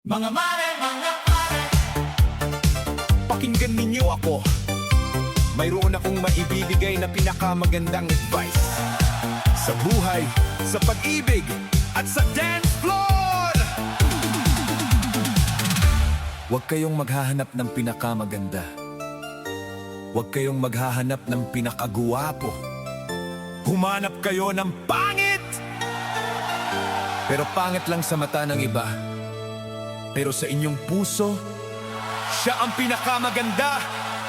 Mga mare, pakinggan ninyo ako. Mayroon akong maibibigay na pinakamagandang advice sa buhay, sa pag-ibig, at sa dance floor. Huwag kayong maghahanap ng pinakamaganda. Huwag kayong maghahanap ng pinakagwapo. Humanap kayo ng pangit! Pero pangit lang sa mata ng iba. Pero sa inyong puso, siya ang pinakamaganda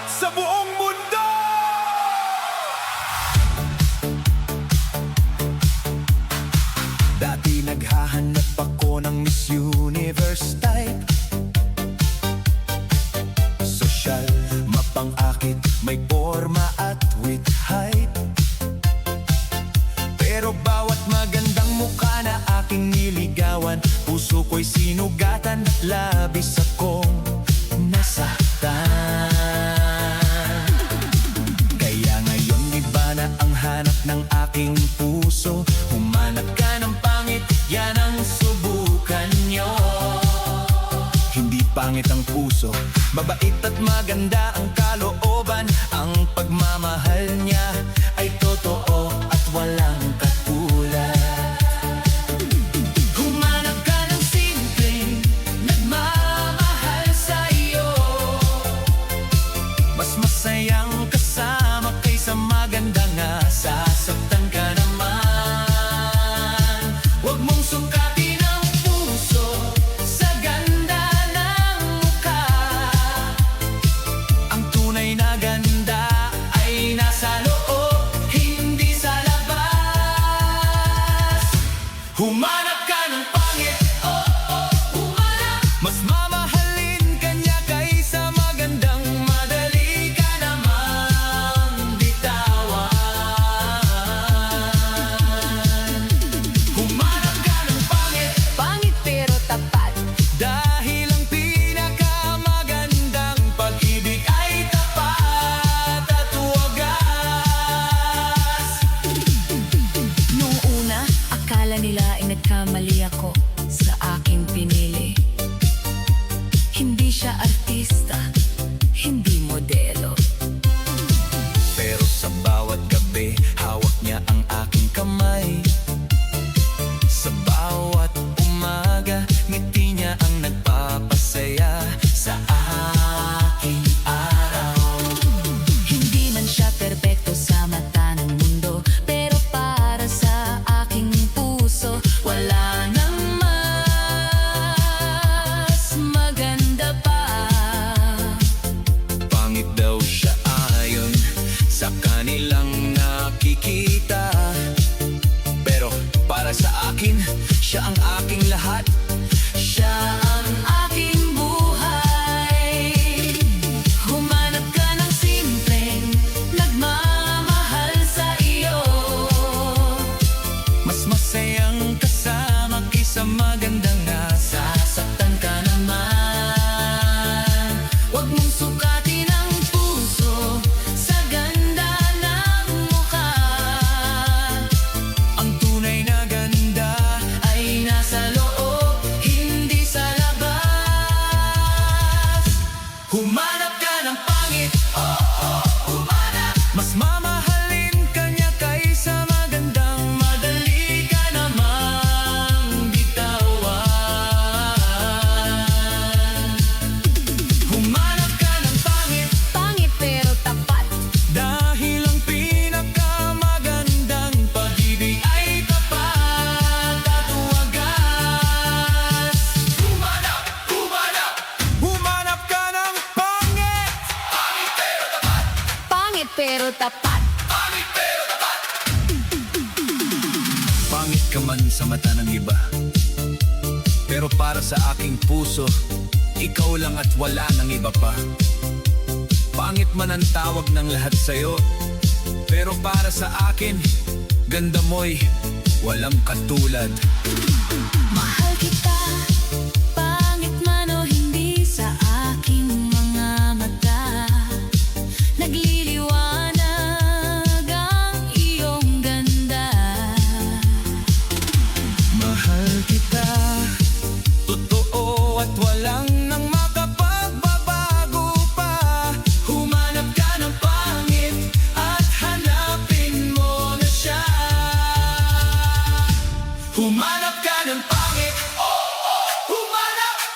sa buong mundo! Dati naghahanap ako ng Miss Universe type. Sosyal, mapang-akit, may forma at with height. Pero bawat magandang mukha na aking niligawan, puso ko'y sinugatan at labis akong nasaktan. Kaya ngayon iba na ang hanap ng aking puso. Humanap ka ng pangit, yan ang subukan nyo. Hindi pangit ang puso, mabait at maganda ang kalooban. Ang pagmamahal niya ay totoo at walang katulad. Humanap ka ng simpleng nagmamahal sa iyo. Mas masayang kasama kaysa maganda nga sasaktan ka naman. Huwag mong sukatin ang puso sa ganda ng mukha. Ang tunay na ganda ay nasa loob, hindi sa labas. Humanap ka ng pangit, oh, oh, humanap. Mas mamahalin ka niya kaysa magandang, madali ka namang bitawan. Humanap ka ng pangit, Pangit pero tapat. dahil ang pinakamagandang pag-ibig ay tapat at wagas. Noong una, akala nila ay nagkamali ako sa aking pinili. Hindi siya artista, hindi modelo. Pero sa bawat gabi, hawak niya ang aking kamay. Sa bawat umaga, ngiti niya ang nagpapasaya sa aking araw. Hindi man siya perpekto sa mata ng mundo, pero para sa aking puso, wala nang mas maganda pa. Pangit daw siya ayon sa kanilang nakikita. Pero para sa akin, siya ang aking lahat. Siya ang aking buhay. Humanap ka ng simpleng nagmamahal sa iyo. Mas masayang kasama kaysa magandang nasasaktan ka naman. Huwag mong sukatin ang puso sa ganda ng mukha. Ang tunay na ganda Ay nasa loob, hindi sa labas. humanap ka ng pangit, oh, oh, humanap. Mas mamahalin ka niya kaysa magandang, madali ka namang bitawan. Humanap ka ng pangit, Pangit pero tapat. dahil ang pinakamagandang pag-ibig ay tapat at wagas. Humanap, humanap, humanap ka ng pangit. Pangit pero tapat. Pangit ka man sa mata ng iba, pero para sa aking puso, ikaw lang at wala nang iba pa. Pangit man ang tawag ng lahat sa'yo, pero para sa akin, ganda mo'y walang katulad. Mahal kita, pangit man o hindi sa aking mga mata. Nagliliwanag ang iyong ganda. Mahal kita, totoo at wala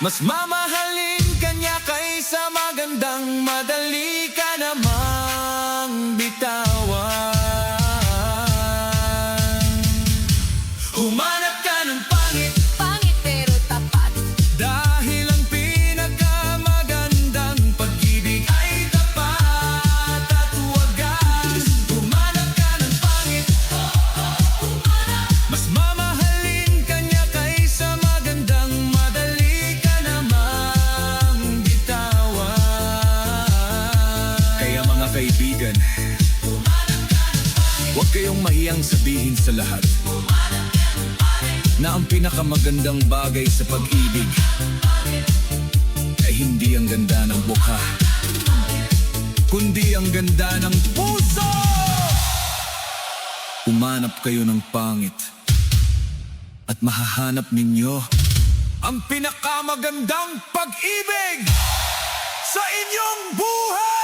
Mas mamahalin kanya kaysa magandang madali ka namang bitawan. Humanap ka ng pangit Pangit pero tapat. dahil ang pinakamagandang pag-ibig ay tapat at wagas. Humanap ka ng pangit, mas mamahalin kanya kaysa magandang madali ka namang bitawan. Kaya mga kaibigan, huwag kayong mahiyang sabihin sa lahat na ang pinakamagandang bagay sa pag-ibig ay hindi ang ganda ng mukha, kundi ang ganda ng puso! Humanap kayo ng pangit at mahahanap ninyo ang pinakamagandang pag-ibig sa inyong buhay!